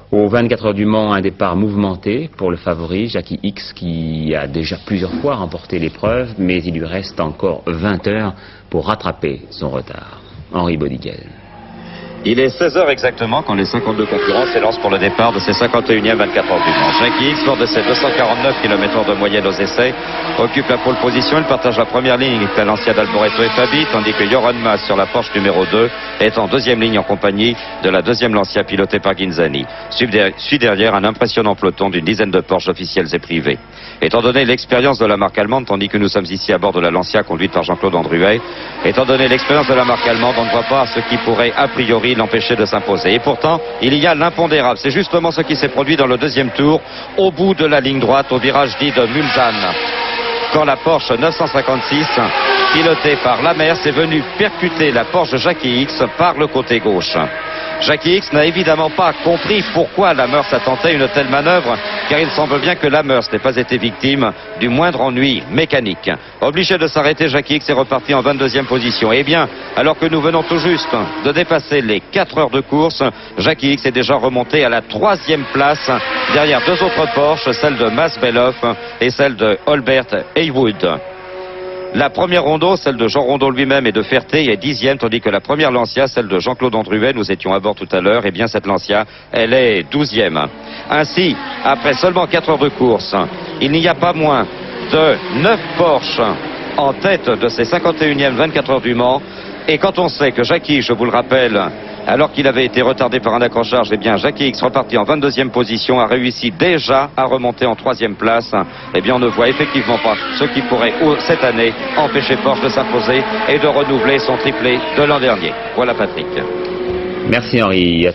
Aux 24 heures du Mans, un départ mouvementé pour le favori, Jackie X, qui a déjà plusieurs fois remporté l'épreuve, mais il lui reste encore 20 heures pour rattraper son retard. Henri Baudiquel. Il est 16h exactement quand les 52 concurrents s'élancent pour le départ de ces 51e 24 heures du Mans. Jackie X, fort de ses 249 km/h de moyenne aux essais, occupe la pole position. Il partage la première ligne avec la Lancia d'Alboreto et Fabi, tandis que Joran Mas sur la Porsche numéro 2 est en deuxième ligne en compagnie de la deuxième Lancia pilotée par Ghinzani. Suit derrière un impressionnant peloton d'une dizaine de Porsche officiels et privés. Étant donné l'expérience de la marque allemande, tandis que nous sommes ici à bord de la Lancia conduite par Jean-Claude Andruet, étant donné l'expérience de la marque allemande, on ne voit pas ce qui pourrait a priori l'empêcher de s'imposer. Et pourtant, il y a l'impondérable. C'est justement ce qui s'est produit dans le deuxième tour, au bout de la ligne droite, au virage dit de Mulsanne, quand la Porsche 956, pilotée par Lamers, est venue percuter la Porsche Jackie X par le côté gauche. Jackie X n'a évidemment pas compris pourquoi Lamers a tenté une telle manœuvre, car il semble bien que Lamers n'ait pas été victime du moindre ennui mécanique. Obligé de s'arrêter, Jackie X est reparti en 22e position. Et bien, alors que nous venons tout juste de dépasser les 4 heures de course, Jackie X est déjà remonté à la 3e place, derrière deux autres Porsche, celle de Mas Bellof et celle de Holbert Heywood. La première Rondeau, celle de Jean Rondeau lui-même et de Ferté, est 10e, tandis que la première Lancia, celle de Jean-Claude Andruet, nous étions à bord tout à l'heure, et bien cette Lancia, elle est 12e. Ainsi, après seulement 4 heures de course, il n'y a pas moins de 9 Porsche en tête de ces 51e 24 heures du Mans. Et quand on sait que Jackie, je vous le rappelle, alors qu'il avait été retardé par un accrochage, eh bien Jackie X, reparti en 22e position, a réussi déjà à remonter en 3e place. Eh bien on ne voit effectivement pas ce qui pourrait cette année empêcher Porsche de s'imposer et de renouveler son triplé de l'an dernier. Voilà Patrick. Merci Henri.